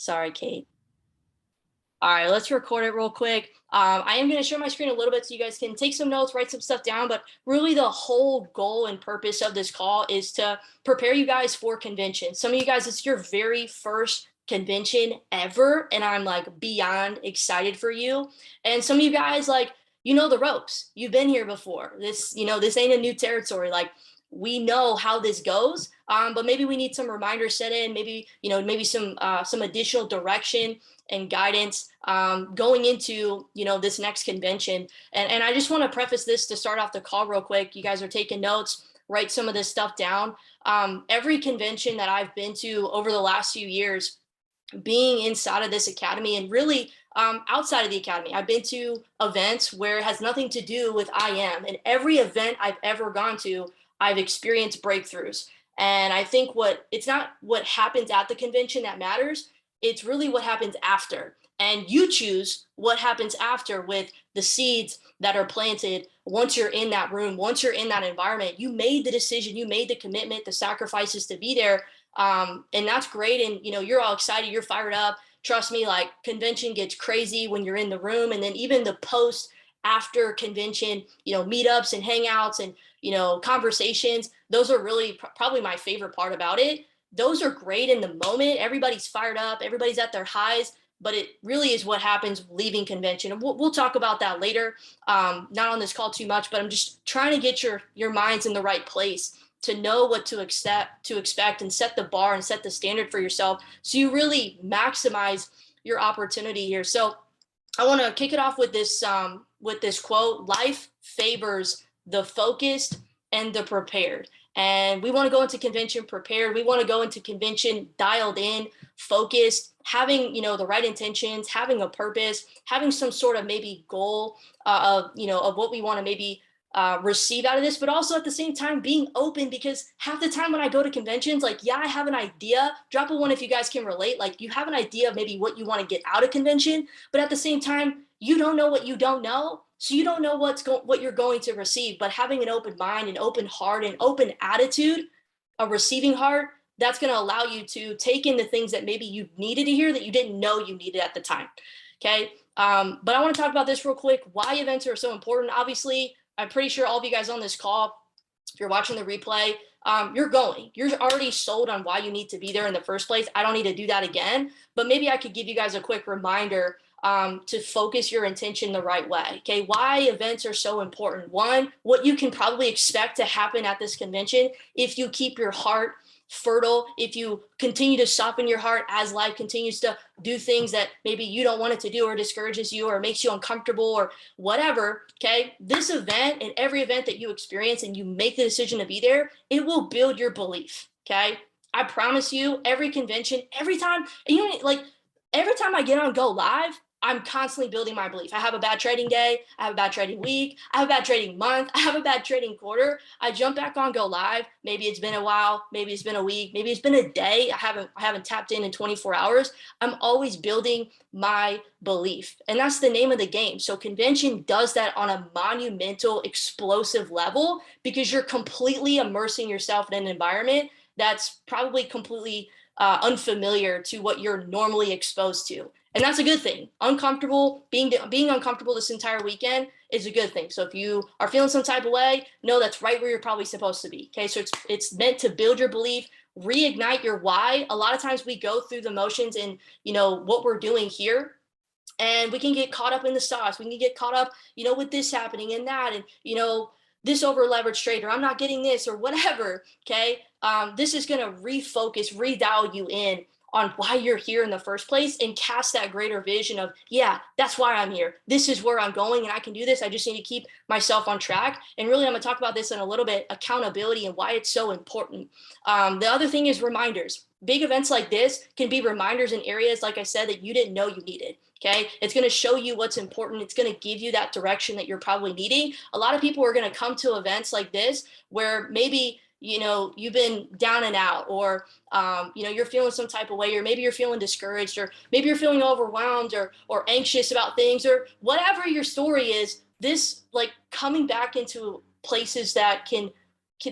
Sorry, Kate. All right, let's record it real quick. I am going to share my screen a little bit so you guys can take some notes, write some stuff down. But really, the whole goal and purpose of this call is to prepare you guys for convention. Some of you guys, it's your very first convention ever, and I'm like beyond excited for you. And some of you guys, like, you know the ropes. You've been here before. This ain't a new territory. Like, we know how this goes, but maybe we need some reminders set in. Maybe maybe some additional direction and guidance going into this next convention. And I just want to preface this to start off the call real quick. You guys are taking notes, write some of this stuff down. Every convention that I've been to over the last few years, being inside of this academy and really outside of the academy, I've been to events where it has nothing to do with IM. And every event I've ever gone to, I've experienced breakthroughs. And I think it's not what happens at the convention that matters. It's really what happens after. And you choose what happens after with the seeds that are planted once you're in that room, once you're in that environment. You made the decision, you made the commitment, the sacrifices to be there. And that's great. And, you're all excited, you're fired up. Trust me, like, convention gets crazy when you're in the room. And then even the post after convention, meetups and hangouts and, conversations, those are really probably my favorite part about it. Those are great in the moment. Everybody's fired up, everybody's at their highs, but it really is what happens leaving convention. And we'll talk about that later, not on this call too much, but I'm just trying to get your minds in the right place to know what to expect and set the bar and set the standard for yourself so you really maximize your opportunity here. So I want to kick it off with this quote: life favors the focused and the prepared. And we want to go into convention prepared. We want to go into convention dialed in, focused, having, the right intentions, having a purpose, having some sort of maybe goal of what we want to maybe receive out of this, but also at the same time being open, because half the time when I go to conventions, like, yeah, I have an idea. Drop a one if you guys can relate. Like, you have an idea of maybe what you want to get out of convention, but at the same time, you don't know what you don't know. So you don't know what you're going to receive. But having an open mind, an open heart, an open attitude, a receiving heart, that's going to allow you to take in the things that maybe you needed to hear that you didn't know you needed at the time. Okay. But I want to talk about this real quick. Why events are so important. Obviously, I'm pretty sure all of you guys on this call, if you're watching the replay, you're already sold on why you need to be there in the first place. I don't need to do that again, but maybe I could give you guys a quick reminder to focus your intention the right way. Okay, why events are so important. One, what you can probably expect to happen at this convention if you keep your heart fertile, if you continue to soften your heart as life continues to do things that maybe you don't want it to do, or discourages you, or makes you uncomfortable, or whatever. Okay, this event and every event that you experience and you make the decision to be there, it will build your belief. Okay, I promise you, every convention, every time, every time I get on Go Live, I'm constantly building my belief. I have a bad trading day. I have a bad trading week. I have a bad trading month. I have a bad trading quarter. I jump back on Go Live. Maybe it's been a while. Maybe it's been a week. Maybe it's been a day. I haven't tapped in 24 hours. I'm always building my belief. And that's the name of the game. So convention does that on a monumental, explosive level, because you're completely immersing yourself in an environment that's probably completely unfamiliar to what you're normally exposed to. And that's a good thing. Being uncomfortable this entire weekend is a good thing. So if you are feeling some type of way, know that's right where you're probably supposed to be. Okay, so it's meant to build your belief, reignite your why. A lot of times we go through the motions in what we're doing here, and we can get caught up in the sauce. We can get caught up, with this happening and that, and this over leveraged trade, or I'm not getting this, or whatever. Okay, this is going to refocus, redial you in on why you're here in the first place, and cast that greater vision of, yeah, that's why I'm here. This is where I'm going, and I can do this. I just need to keep myself on track. And really, I'm going to talk about this in a little bit, accountability and why it's so important. The other thing is reminders. Big events like this can be reminders in areas, like I said, that you didn't know you needed. Okay, it's going to show you what's important. It's going to give you that direction that you're probably needing. A lot of people are going to come to events like this where maybe you've been down and out, or you're feeling some type of way, or maybe you're feeling discouraged, or maybe you're feeling overwhelmed or anxious about things, or whatever your story is. This, like, coming back into places that can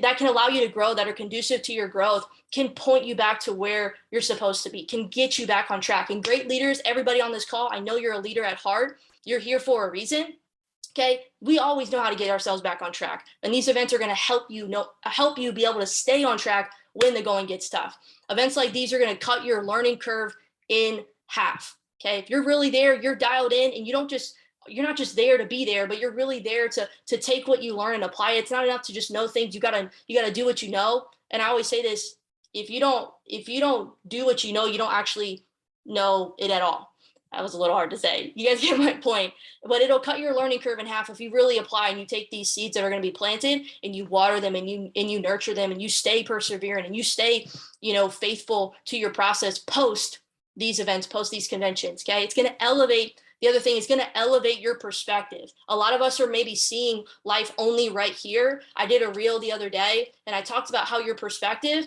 that can allow you to grow, that are conducive to your growth, can point you back to where you're supposed to be, can get you back on track. And great leaders, everybody on this call, I know you're a leader at heart. You're here for a reason. Okay, we always know how to get ourselves back on track, and these events are going to help you be able to stay on track when the going gets tough. Events like these are going to cut your learning curve in half. Okay, if you're really there, you're dialed in, and you're not just there to be there, but you're really there to take what you learn and apply it. It's not enough to just know things. You gotta do what you know. And I always say this: if you don't do what you know, you don't actually know it at all. That was a little hard to say. You guys get my point. But it'll cut your learning curve in half if you really apply and you take these seeds that are going to be planted and you water them and you nurture them and you stay perseverant and you stay, faithful to your process post these events, post these conventions. Okay, it's going to elevate. The other thing is going to elevate your perspective. A lot of us are maybe seeing life only right here. I did a reel the other day and I talked about how your perspective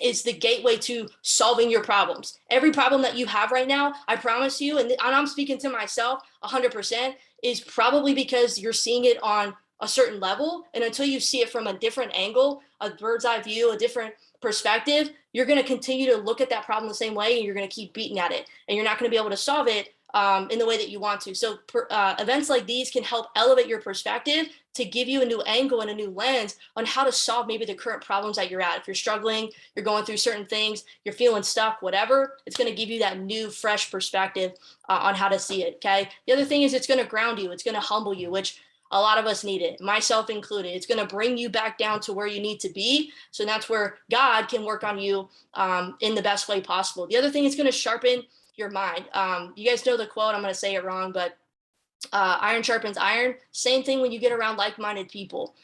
is the gateway to solving your problems. Every problem that you have right now, I promise you, and I'm speaking to myself 100%, is probably because you're seeing it on a certain level. And until you see it from a different angle, a bird's eye view, a different perspective, you're going to continue to look at that problem the same way, and you're going to keep beating at it, and you're not going to be able to solve it in the way that you want to. So events like these can help elevate your perspective to give you a new angle and a new lens on how to solve maybe the current problems that you're at. If you're struggling, you're going through certain things, you're feeling stuck, whatever, it's going to give you that new, fresh perspective on how to see it. Okay. The other thing is it's going to ground you. It's going to humble you, which a lot of us need it, myself included. It's going to bring you back down to where you need to be. So that's where God can work on you in the best way possible. The other thing is going to sharpen your mind. You guys know the quote, I'm going to say it wrong, but iron sharpens iron. Same thing when you get around like-minded people.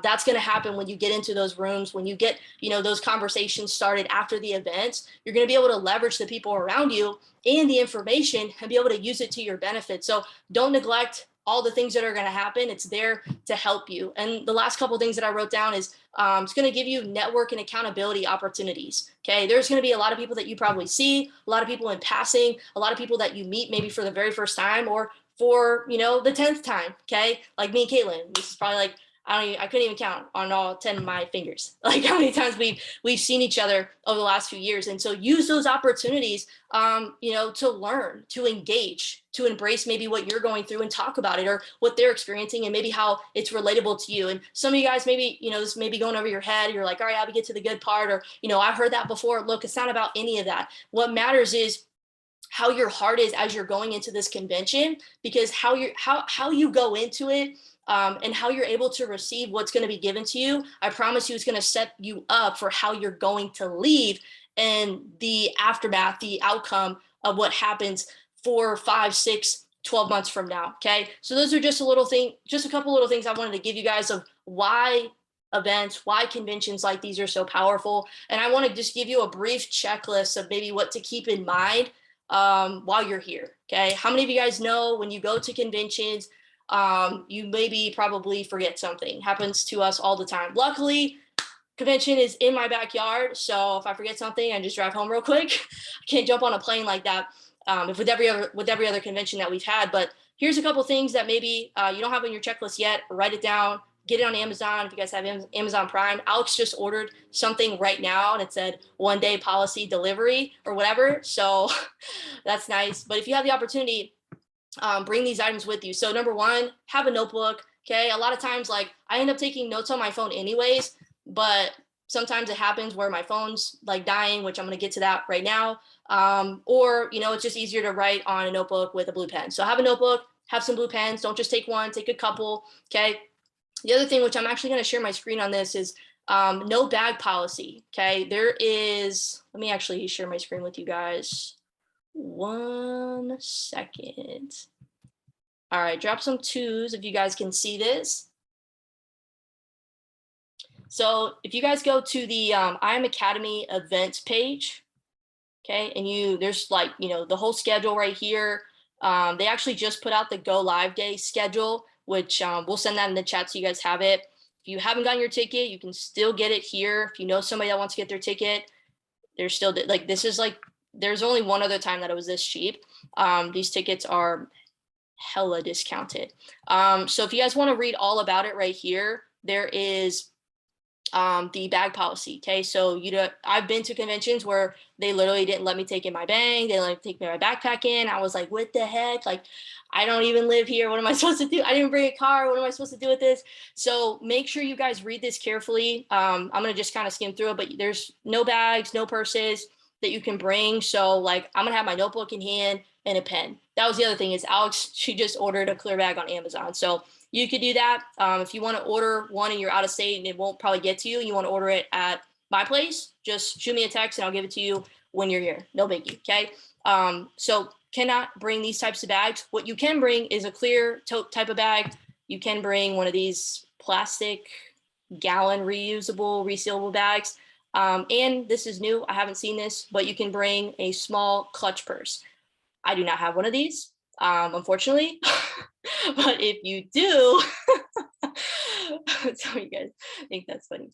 That's going to happen when you get into those rooms, when you get, those conversations started after the events. You're going to be able to leverage the people around you and the information and be able to use it to your benefit. So don't neglect all the things that are going to happen. It's there to help you. And the last couple of things that I wrote down is it's going to give you network and accountability opportunities. Okay. There's going to be a lot of people that you probably see, a lot of people in passing, a lot of people that you meet maybe for the very first time or for, the 10th time. Okay. Like me and Caitlin, this is probably like, I couldn't even count on all 10 of my fingers, like how many times we've seen each other over the last few years. And so use those opportunities, to learn, to engage, to embrace maybe what you're going through and talk about it or what they're experiencing and maybe how it's relatable to you. And some of you guys, maybe, this may be going over your head. You're like, all right, I'll get to the good part. Or, I've heard that before. Look, it's not about any of that. What matters is how your heart is as you're going into this convention, because how you go into it and how you're able to receive what's going to be given to you, I promise you, it's going to set you up for how you're going to leave and the aftermath, the outcome of what happens 4, 5, 6, 12 months from now. Okay. So those are just a couple little things I wanted to give you guys of why events, why conventions like these are so powerful. And I want to just give you a brief checklist of maybe what to keep in mind while you're here. Okay. How many of you guys know when you go to conventions, you maybe probably forget something? Happens to us all the time. Luckily, convention is in my backyard. So if I forget something, I just drive home real quick. I can't jump on a plane like that if with every other convention that we've had. But here's a couple things that maybe you don't have on your checklist yet. Write it down. Get it on Amazon. If you guys have Amazon Prime, Alex just ordered something right now and it said 1-day policy delivery or whatever. So that's nice. But if you have the opportunity, bring these items with you. So number one, have a notebook. Okay. A lot of times, like I end up taking notes on my phone anyways, but sometimes it happens where my phone's like dying, which I'm going to get to that right now. Or, it's just easier to write on a notebook with a blue pen. So have a notebook, have some blue pens. Don't just take one, take a couple. Okay. The other thing, which I'm actually going to share my screen on this, is no bag policy. Okay. Let me actually share my screen with you guys. 1 second. All right, drop some 2s if you guys can see this. So if you guys go to the I Am Academy events page, okay, and there's like, the whole schedule right here. They actually just put out the go live day schedule, which we'll send that in the chat so you guys have it. If you haven't gotten your ticket, you can still get it here. If you know somebody that wants to get their ticket, there's still like, this is like, there's only one other time that it was this cheap. These tickets are hella discounted. So if you guys want to read all about it right here, there is the bag policy. Okay, so I've been to conventions where they literally didn't let me take in my bag. They let me take my backpack in. I was like, what the heck? Like, I don't even live here. What am I supposed to do? I didn't bring a car. What am I supposed to do with this? So make sure you guys read this carefully. I'm gonna just kind of skim through it, but there's no bags, no purses that you can bring. So like, I'm gonna have my notebook in hand and a pen. That was the other thing is Alex, she just ordered a clear bag on Amazon. So you could do that. If you want to order one and you're out of state and it won't probably get to you, and you want to order it at my place, just shoot me a text and I'll give it to you when you're here. No biggie. Okay. So cannot bring these types of bags. What you can bring is a clear tote type of bag. You can bring one of these plastic gallon reusable, resealable bags. And this is new. I haven't seen this, but you can bring a small clutch purse. I do not have one of these, unfortunately. But if you do, some of you guys think that's funny.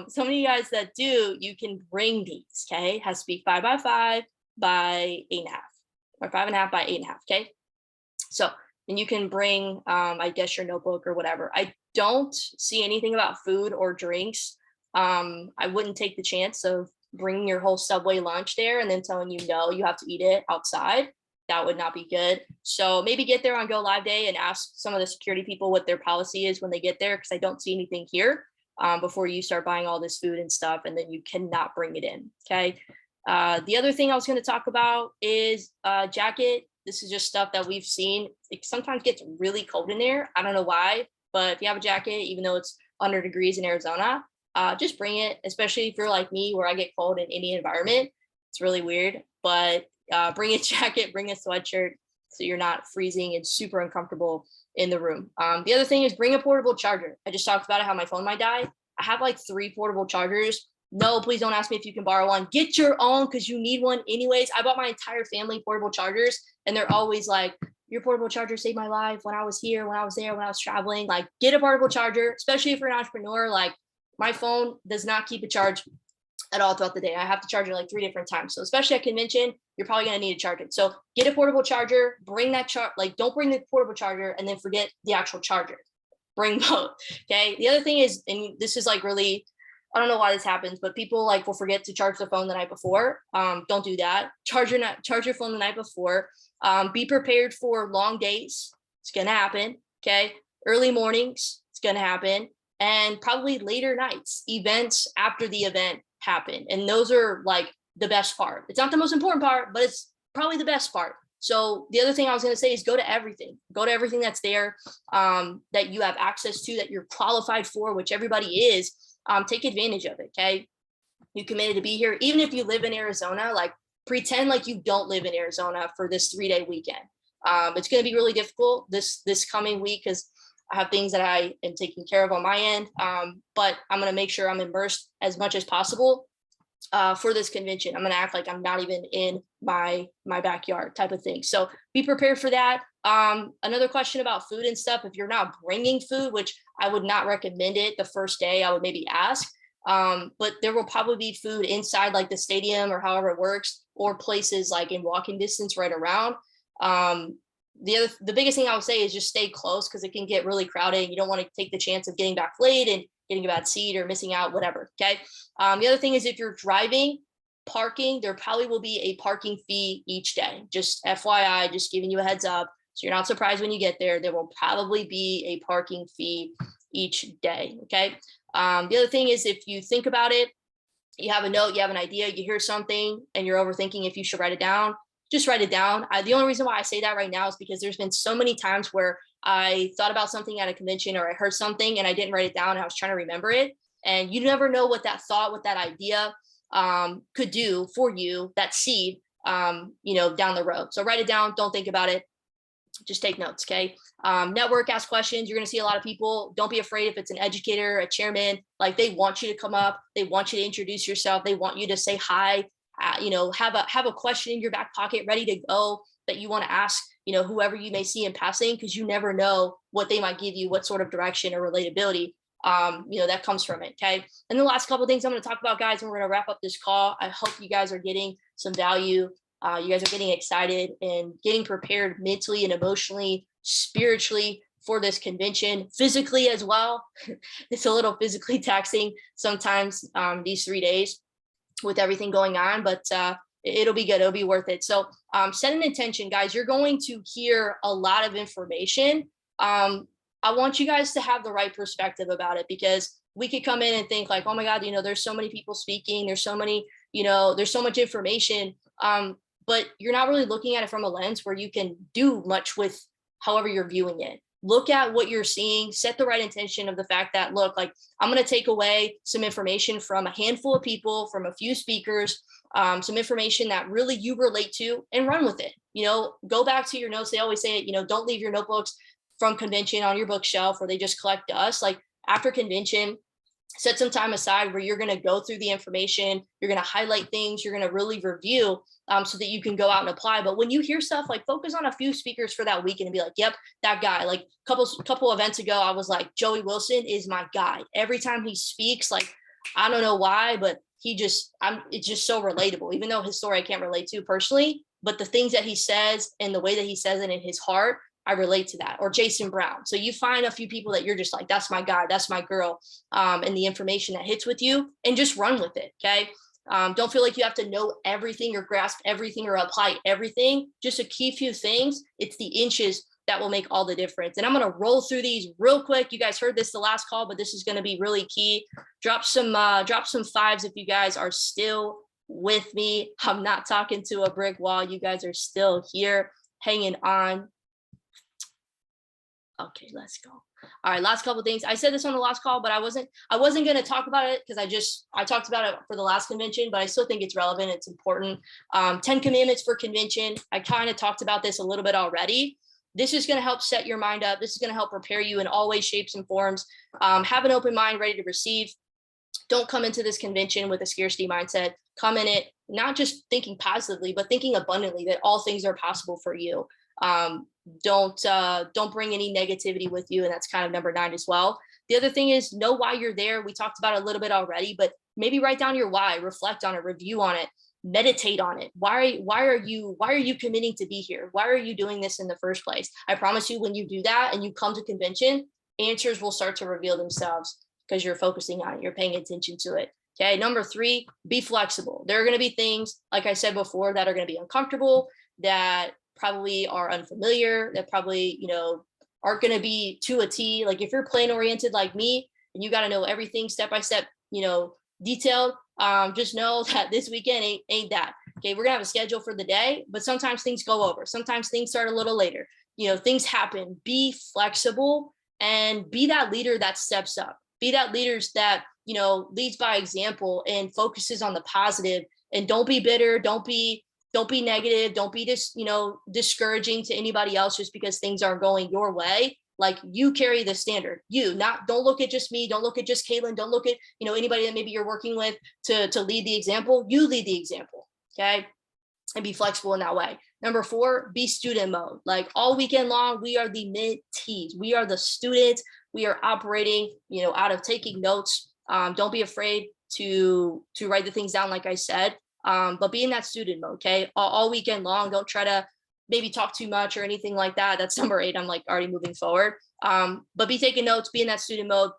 Some of you guys that do, you can bring these, okay? It has to be 5 by 5 by 8.5, or 5.5 by 8.5, okay? So, and you can bring, I guess, your notebook or whatever. I don't see anything about food or drinks. I wouldn't take the chance of bringing your whole Subway lunch there and then telling you, no, you have to eat it outside. That would not be good. So maybe get there on Go Live Day and ask some of the security people what their policy is when they get there, because I don't see anything here before you start buying all this food and stuff, and then you cannot bring it in, okay? The other thing I was gonna talk about is jacket. This is just stuff that we've seen. It sometimes gets really cold in there. I don't know why, but if you have a jacket, even though it's 100 degrees in Arizona, just bring it, especially if you're like me, where I get cold in any environment. It's really weird, but bring a jacket, bring a sweatshirt, so you're not freezing and super uncomfortable in the room. The other thing is bring a portable charger. I just talked about how my phone might die. I have like 3 portable chargers. No, please don't ask me if you can borrow one. Get your own, because you need one anyways. I bought my entire family portable chargers, and they're always like, your portable charger saved my life when I was here, when I was there, when I was traveling. Like, get a portable charger, especially if you're an entrepreneur. Like, my phone does not keep a charge at all throughout the day. I have to charge it like 3 different times. So especially at convention, you're probably going to need to charge it. So get a portable charger, bring that like, don't bring the portable charger and then forget the actual charger. Bring both. Okay. The other thing is, and this is like really, I don't know why this happens, but people like will forget to charge their phone the night before. Don't do that. Charge your phone the night before. Be prepared for long days. It's going to happen. Okay. Early mornings. It's going to happen. And probably later nights, events after the event happen. And those are like the best part. It's not the most important part, but it's probably the best part. So the other thing I was going to say is go to everything. Go to everything that's there, that you have access to, that you're qualified for, which everybody is. Take advantage of it, okay? You committed to be here. Even if you live in Arizona, like pretend like you don't live in Arizona for this 3-day weekend. It's going to be really difficult this coming week because I have things that I am taking care of on my end, but I'm going to make sure I'm immersed as much as possible for this convention. I'm going to act like I'm not even in my backyard type of thing. So be prepared for that. Another question about food and stuff. If you're not bringing food, which I would not recommend it the first day, I would maybe ask. But there will probably be food inside like the stadium or however it works, or places like in walking distance right around. The biggest thing I would say is just stay close, because it can get really crowded. You don't want to take the chance of getting back late and getting a bad seat or missing out, whatever. Okay. The other thing is, if you're driving, parking, there probably will be a parking fee each day. Just FYI, just giving you a heads up, so you're not surprised when you get there. There will probably be a parking fee each day. Okay. The other thing is, if you think about it, you have a note, you have an idea, you hear something, and you're overthinking if you should write it down, just write it down. The only reason why I say that right now is because there's been so many times where I thought about something at a convention, or I heard something and I didn't write it down, and I was trying to remember it. And you never know what that thought, what that idea could do for you, that seed, down the road. So write it down. Don't think about it. Just take notes. Okay. Network, ask questions. You're going to see a lot of people. Don't be afraid if it's an educator, a chairman, like they want you to come up. They want you to introduce yourself. They want you to say hi. Have a question in your back pocket ready to go that you want to ask, whoever you may see in passing, because you never know what they might give you, what sort of direction or relatability, that comes from it. Okay. And the last couple of things I'm going to talk about, guys, and we're going to wrap up this call. I hope you guys are getting some value. You guys are getting excited and getting prepared mentally and emotionally, spiritually for this convention physically as well. It's a little physically taxing sometimes, these 3 days with everything going on, but it'll be good. It'll be worth it. So set an intention, guys. You're going to hear a lot of information. I want you guys to have the right perspective about it, because we could come in and think like, oh my God, there's so many people speaking. There's so many, there's so much information. But you're not really looking at it from a lens where you can do much with however you're viewing it. Look at what you're seeing, set the right intention of the fact that, look, like I'm going to take away some information from a handful of people, from a few speakers, some information that really you relate to, and run with it. Go back to your notes. They always say it, don't leave your notebooks from convention on your bookshelf where they just collect dust. Like after convention, set some time aside where you're going to go through the information. You're going to highlight things. You're going to really review, so that you can go out and apply. But when you hear stuff, like focus on a few speakers for that weekend and be like, yep, that guy. Like couple events ago, I was like, Joey Wilson is my guy. Every time he speaks, like, I don't know why, but it's just so relatable, even though his story I can't relate to personally, but the things that he says and the way that he says it in his heart, I relate to that. Or Jason Brown. So you find a few people that you're just like, that's my guy, that's my girl, and the information that hits with you, and just run with it. Okay. Don't feel like you have to know everything or grasp everything or apply everything. Just a key few things. It's the inches that will make all the difference. And I'm going to roll through these real quick. You guys heard this the last call, but this is going to be really key. Drop some fives if you guys are still with me. I'm not talking to a brick wall. You guys are still here, hanging on. Okay, let's go. All right, last couple of things. I said this on the last call, but I wasn't going to talk about it because I talked about it for the last convention, but I still think it's relevant. It's important. 10 commandments for convention. I kind of talked about this a little bit already. This is going to help set your mind up. This is going to help prepare you in all ways, shapes, and forms. Have an open mind, ready to receive. Don't come into this convention with a scarcity mindset. Come in it not just thinking positively, but thinking abundantly that all things are possible for you. Don't bring any negativity with you. And that's kind of number 9 as well. The other thing is know why you're there. We talked about it a little bit already, but maybe write down your why, reflect on it, review on it, meditate on it. Why are you committing to be here? Why are you doing this in the first place? I promise you, when you do that and you come to convention, answers will start to reveal themselves because you're focusing on it. You're paying attention to it. Okay. Number 3, be flexible. There are going to be things, like I said before, that are going to be uncomfortable, that probably are unfamiliar, that probably, aren't going to be to a T. Like if you're plan oriented like me and you got to know everything step by step, detailed, just know that this weekend ain't that. Okay. We're gonna have a schedule for the day, but sometimes things go over. Sometimes things start a little later. Things happen. Be flexible and be that leader that steps up. Be that leaders that, leads by example and focuses on the positive. And don't be bitter. Don't be negative. Don't be discouraging to anybody else just because things aren't going your way. Like, you carry the standard. Don't look at just me. Don't look at just Caitlin. Don't look at, anybody that maybe you're working with to lead the example. You lead the example. Okay. And be flexible in that way. Number 4, be student mode. Like all weekend long, we are the mentees. We are the students. We are operating, out of taking notes. Don't be afraid to write the things down, like I said. But be in that student mode, okay? All weekend long. Don't try to maybe talk too much or anything like that. That's number 8. I'm like already moving forward. But be taking notes, be in that student mode,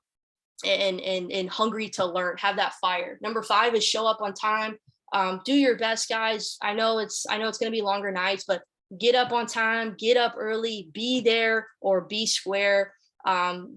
and hungry to learn. Have that fire. Number 5 is show up on time. Do your best, guys. I know it's going to be longer nights, but get up on time, get up early, be there or be square.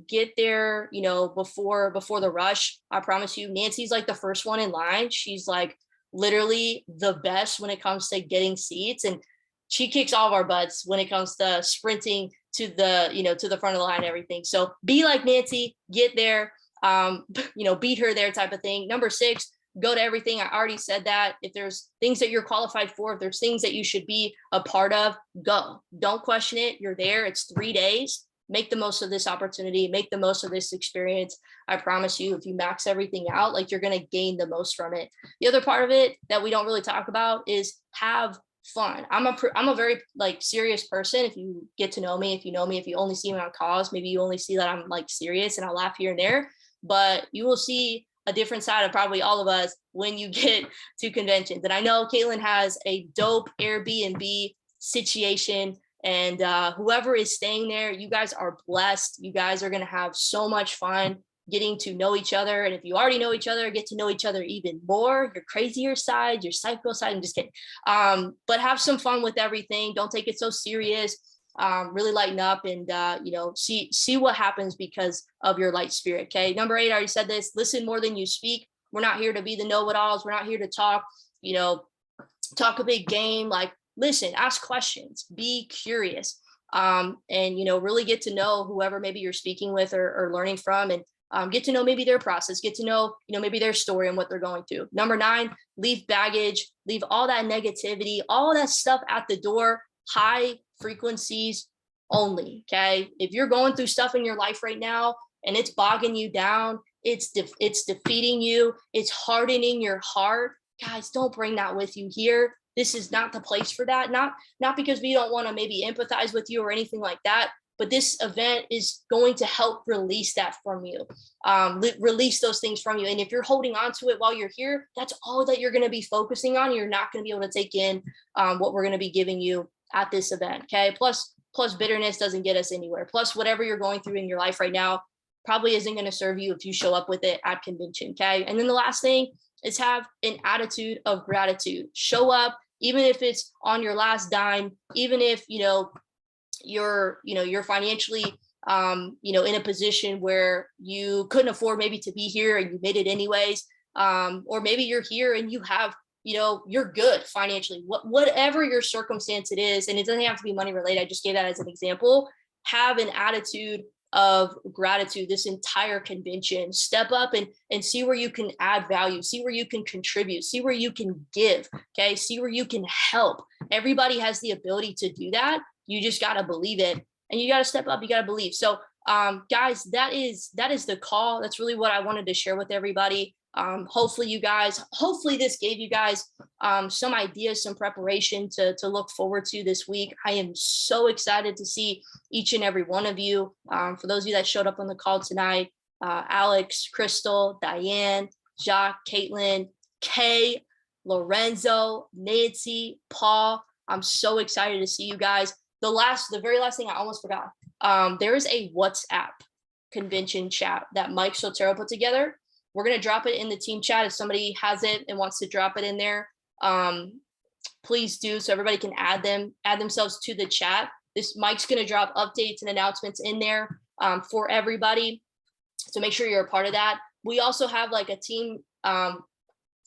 Get there, before the rush. I promise you, Nancy's like the first one in line. She's like literally the best when it comes to getting seats, and she kicks all of our butts when it comes to sprinting to the front of the line and everything. So be like Nancy, get there, beat her there type of thing. Number 6, go to everything. I already said that. If there's things that you're qualified for, if there's things that you should be a part of, go. Don't question it. You're there. It's 3 days. Make the most of this opportunity. Make the most of this experience. I promise you, if you max everything out, like, you're going to gain the most from it. The other part of it that we don't really talk about is have fun. I'm a very serious person. If you get to know me, if you only see me on calls, maybe you only see that I'm serious and I'll laugh here and there, but you will see a different side of probably all of us when you get to conventions. And I know Caitlin has a dope Airbnb situation And whoever is staying there, you guys are blessed. You guys are going to have so much fun getting to know each other. And if you already know each other, get to know each other even more, your crazier side, your psycho side. I'm just kidding. But have some fun with everything. Don't take it so serious. Really lighten up and, see what happens because of your light spirit. Okay. Number 8, I already said this, listen more than you speak. We're not here to be the know-it-alls. We're not here to talk, talk a big game. Like, listen, ask questions, be curious, and, really get to know whoever maybe you're speaking with or learning from, and get to know maybe their process, get to know, maybe their story and what they're going through. Number 9, leave baggage, leave all that negativity, all that stuff at the door, high frequencies only. Okay. If you're going through stuff in your life right now and it's bogging you down, it's defeating you, it's hardening your heart, guys, don't bring that with you here. This is not the place for that. Not because we don't want to maybe empathize with you or anything like that, but this event is going to help release that from you, release those things from you. And if you're holding on to it while you're here, that's all that you're going to be focusing on. You're not going to be able to take in what we're going to be giving you at this event. Okay. Plus bitterness doesn't get us anywhere. Plus whatever you're going through in your life right now probably isn't going to serve you if you show up with it at convention. Okay. And then the last thing is have an attitude of gratitude. Show up, even if it's on your last dime, even if, you're financially, in a position where you couldn't afford maybe to be here and you made it anyways. Or maybe you're here and you have, you're good financially, whatever your circumstance it is. And it doesn't have to be money related. I just gave that as an example. Have an attitude of gratitude this entire convention. Step up and see where you can add value, see where you can contribute, see where you can give. Okay. See where you can help. Everybody has the ability to do that. You just got to believe it, and you got to step up. You got to believe. So, guys, that is the call. That's really what I wanted to share with everybody. Hopefully this gave you guys some ideas, some preparation to look forward to this week. I am so excited to see each and every one of you. For those of you that showed up on the call tonight, Alex, Crystal, Diane, Jacques, Caitlin, Kay, Lorenzo, Nancy, Paul. I'm so excited to see you guys. The very last thing I almost forgot. There is a WhatsApp convention chat that Mike Sotero put together. We're going to drop it in the team chat. If somebody has it and wants to drop it in there, please do, so everybody can add themselves to the chat. Mike's going to drop updates and announcements in there for everybody. So make sure you're a part of that. We also have like a team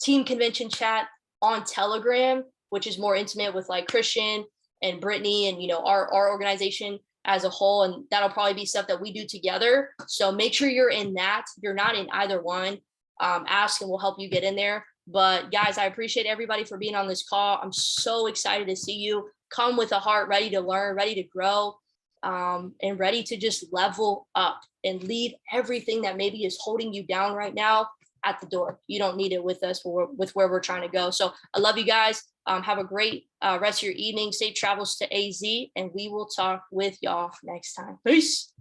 convention chat on Telegram, which is more intimate with like Christian and Brittany and, our organization as a whole. And that'll probably be stuff that we do together. So make sure you're in that. If you're not in either one, ask and we'll help you get in there. But guys, I appreciate everybody for being on this call. I'm so excited to see you. Come with a heart ready to learn, ready to grow, and ready to just level up and leave everything that maybe is holding you down right now at the door. You don't need it with us with where we're trying to go. So I love you guys. Have a great rest of your evening. Safe travels to AZ, and we will talk with y'all next time. Peace.